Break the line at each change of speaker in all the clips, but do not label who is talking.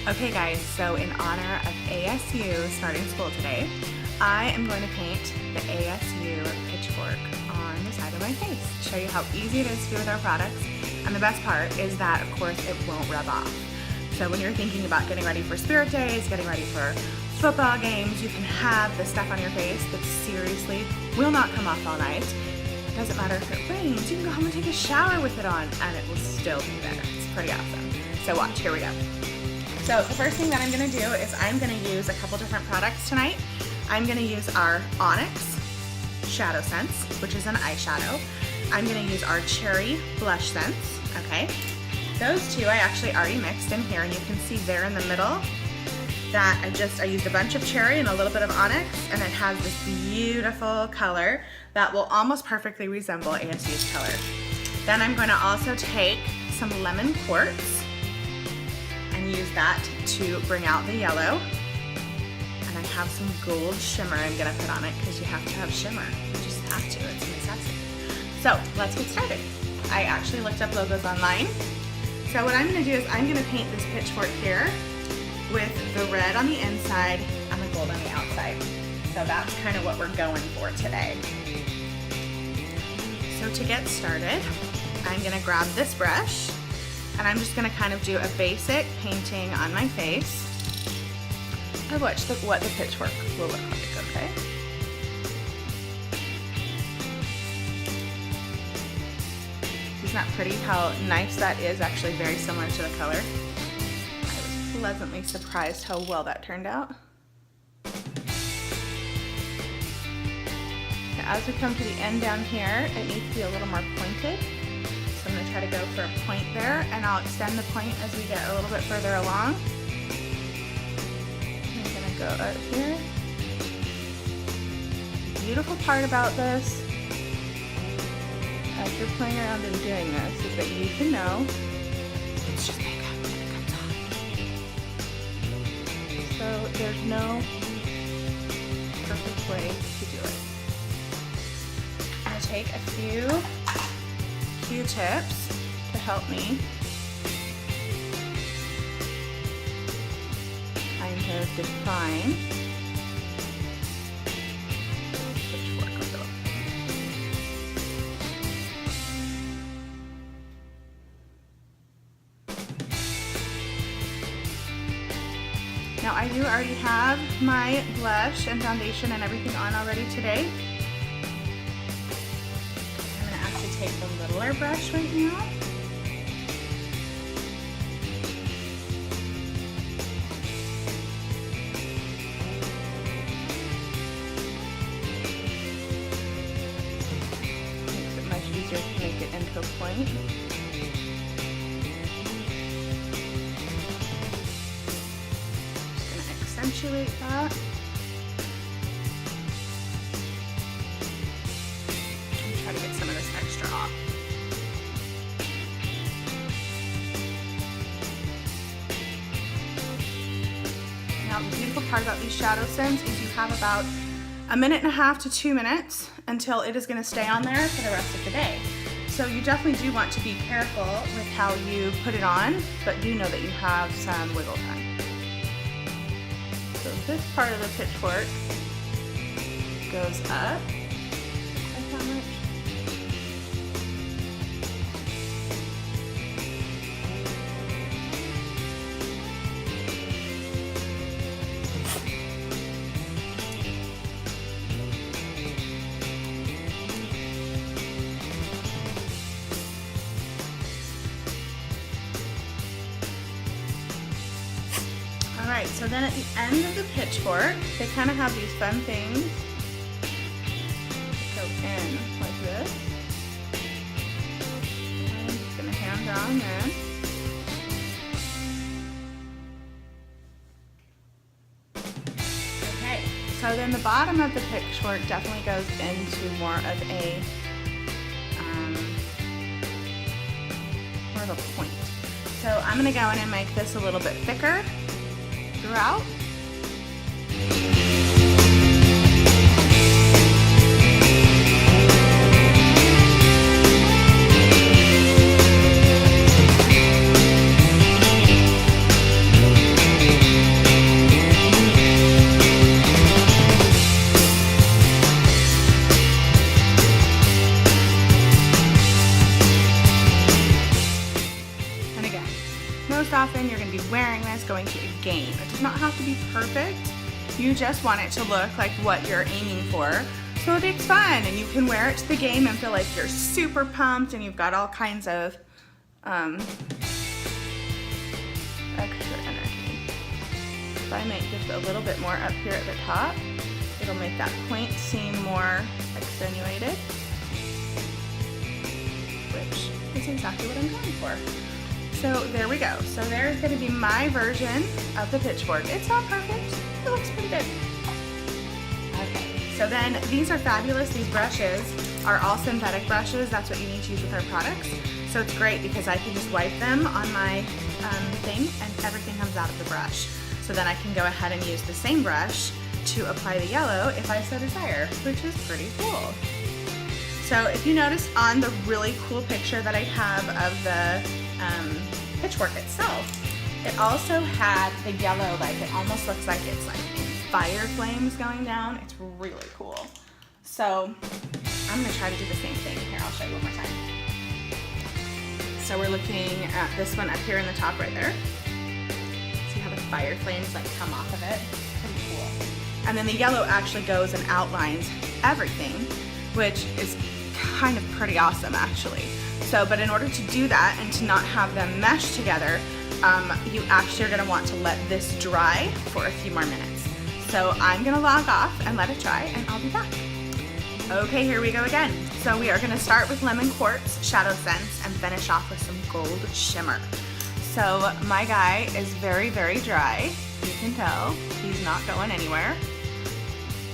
Okay guys, so in honor of ASU starting school today, I am going to paint the ASU pitchfork on the side of my face to show you how easy it is to do with our products. And the best part is that, of course, it won't rub off. So when you're thinking about getting ready for spirit days, getting ready for football games, you can have this stuff on your face that seriously will not come off all night. It doesn't matter if it rains, you can go home and take a shower with it on and it will still be there. It's pretty awesome. So watch, here we go. So the first thing that I'm going to do is I'm going to use a couple different products tonight. I'm going to use our Onyx Shadow Scents, which is an eyeshadow. I'm going to use our Cherry Blush Scents, okay? Those two I actually already mixed in here, and you can see there in the middle that I used a bunch of cherry and a little bit of onyx, and it has this beautiful color that will almost perfectly resemble ASU's color. Then I'm going to also take some lemon quartz and use that to bring out the yellow. And I have some gold shimmer I'm going to put on it because you have to have shimmer. You just have to, it's a necessity. So let's get started. I actually looked up logos online. So what I'm going to do is I'm going to paint this pitchfork here with the red on the inside and the gold on the outside. So that's kind of what we're going for today. So to get started, I'm going to grab this brush and I'm just going to kind of do a basic painting on my face of what the pitchfork will look like, okay? Isn't that pretty how nice that is? Actually very similar to the color. I was pleasantly surprised how well that turned out. Now, as we come to the end down here, it needs to be a little more pointed. So I'm going to try to go for a point there, and I'll extend the point as we get a little bit further along. I'm going to go up here. The beautiful part about this, as you're playing around and doing this, is that you can know it's just makeup when it comes on. So there's no perfect way to do it. I'm going to take a few Q-tips to help me kind of define the pitchfork a little. Now I do already have my blush and foundation and everything on already today. I'm going to actually take the littler brush right now. Makes it much easier to make it into a point. Accentuate that. And try to get some of this extra off. Now the beautiful part about these shadow scents is you have about 1.5 to 2 minutes until it is going to stay on there for the rest of the day. So you definitely do want to be careful with how you put it on, but do know that you have some wiggle time. So this part of the pitchfork goes up. Like how much? Alright, so then at the end of the pitchfork, they kind of have these fun things that go in like this. I'm just going to hand draw them in. Okay, so then the bottom of the pitchfork definitely goes into more of a point. So I'm going to go in and make this a little bit thicker throughout. most often you're going to be wearing this going to a game. It does not have to be perfect. You just want it to look like what you're aiming for, so it's fun and you can wear it to the game and feel like you're super pumped and you've got all kinds of extra energy. If I make just a little bit more up here at the top, it'll make that point seem more accentuated, which is exactly what I'm going for. So there we go. So there's going to be my version of the Pitchfork. It's not perfect. It looks pretty good. Okay, so then these are fabulous. These brushes are all synthetic brushes. That's what you need to use with our products. So it's great because I can just wipe them on my thing and everything comes out of the brush. So then I can go ahead and use the same brush to apply the yellow if I so desire, which is pretty cool. So if you notice on the really cool picture that I have of the Pitchfork itself, it also had the yellow, like it almost looks like it's like fire flames going down. It's really cool. So I'm gonna try to do the same thing. Here, I'll show you one more time. So we're looking at this one up here in the top right there. See how the fire flames like come off of it? Pretty cool. And then the yellow actually goes and outlines everything, which is kind of pretty awesome actually. So, but in order to do that and to not have them mesh together, you actually are going to want to let this dry for a few more minutes. So I'm going to log off and let it dry and I'll be back. Okay, here we go again. So we are going to start with Lemon Quartz Shadow Scents and finish off with some Gold Shimmer. So my guy is very, very dry. You can tell he's not going anywhere,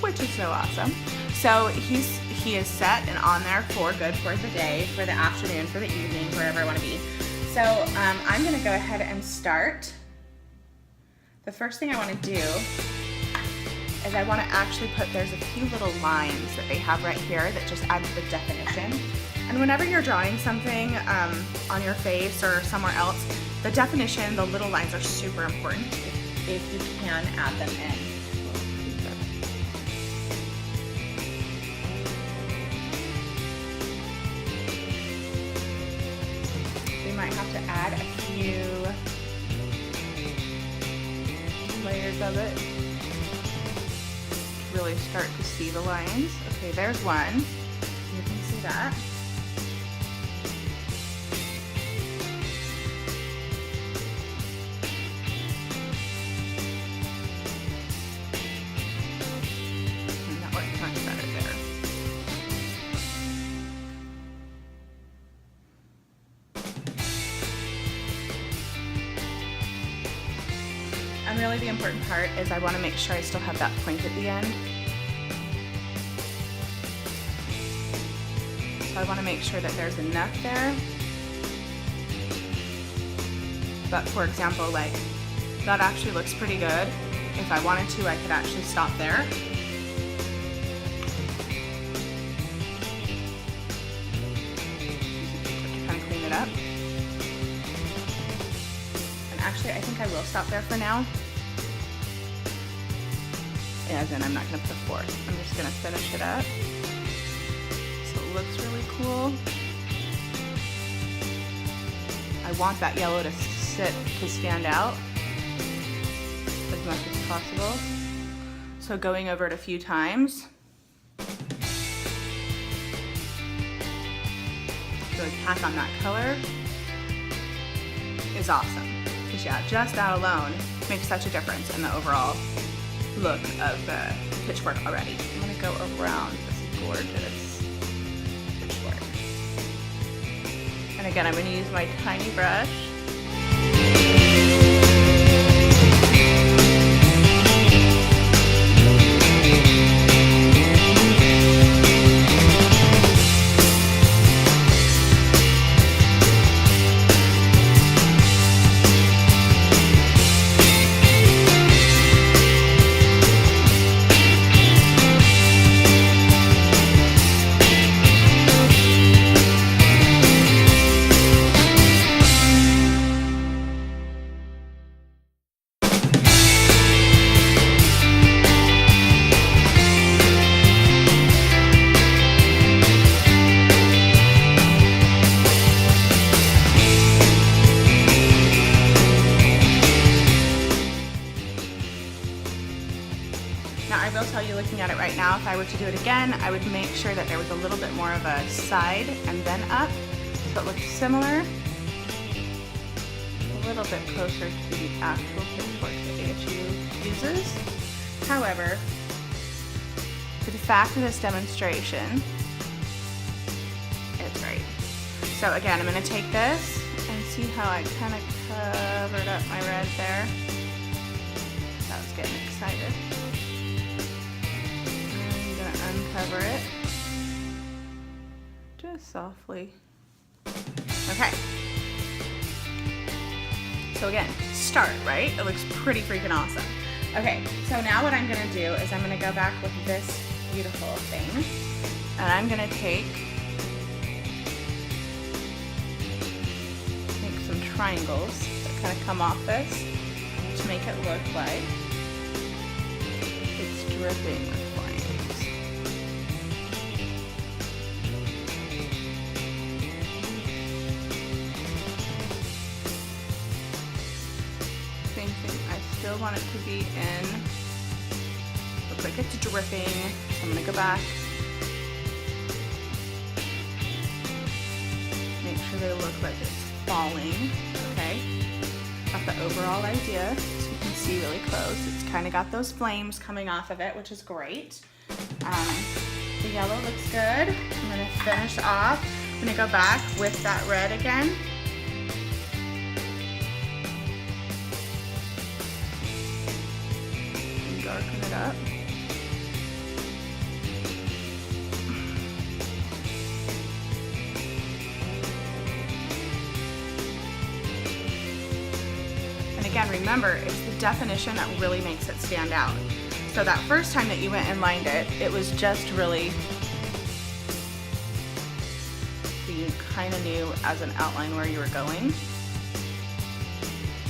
which is so awesome. So he is set and on there for good for the day, for the afternoon, for the evening, wherever I want to be. So I'm going to go ahead and start. The first thing I want to do is I want to actually put, there's a few little lines that they have right here that just add to the definition. And whenever you're drawing something on your face or somewhere else, the definition, the little lines are super important if you can add them in. Might have to add a few layers of it to really start to see the lines. Okay, there's one. You can see that. And that works much better there. And really the important part is I want to make sure I still have that point at the end. So I want to make sure that there's enough there. But for example, like that actually looks pretty good. If I wanted to, I could actually stop there. To kind of clean it up. Actually, I think I will stop there for now. As in, I'm not going to put a fourth. I'm just going to finish it up. So it looks really cool. I want that yellow to stand out as much as possible. So going over it a few times. Really pack on that color is awesome. Yeah, just that alone makes such a difference in the overall look of the Pitchfork already. I'm going to go around this gorgeous Pitchfork. And again, I'm going to use my tiny brush. will tell you, looking at it right now, if I were to do it again, I would make sure that there was a little bit more of a side and then up, so it looks similar, a little bit closer to the actual pitchfork that ASU uses. However, for the fact of this demonstration, it's right. So again, I'm going to take this and see how I kind of covered up my red there. I was getting excited. I'm going to uncover it just softly. Okay. So again, start, right? It looks pretty freaking awesome. Okay, so now what I'm going to do is I'm going to go back with this beautiful thing, and I'm going to make some triangles that kind of come off this to make it look like it's dripping with flames. Same thing, I still want it to be in, looks like it's dripping, so I'm going to go back, make sure they look like it's falling, okay? Got the overall idea, so you can see really close. It's kind of got those flames coming off of it, which is great. The yellow looks good. I'm going to finish off. I'm going to go back with that red again. And darken it up. Again, remember, it's the definition that really makes it stand out. So that first time that you went and lined it, it was just really, so you kind of knew as an outline where you were going.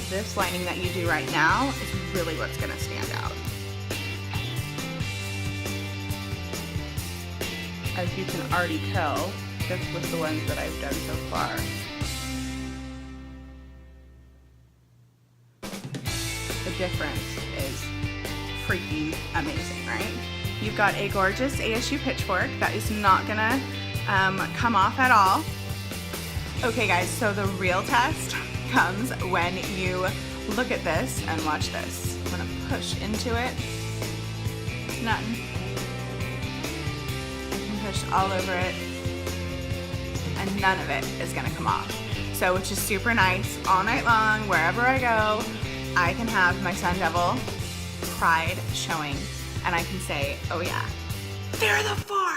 This lining that you do right now is really what's going to stand out. As you can already tell, just with the ones that I've done so far. The difference is freaking amazing, right? You've got a gorgeous ASU pitchfork that is not gonna come off at all. Okay guys, so the real test comes when you look at this and watch this. I'm gonna push into it. Nothing. I can push all over it and none of it is gonna come off. So, which is super nice. All night long, wherever I go, I can have my Sun Devil pride showing and I can say, oh yeah, they're the fork.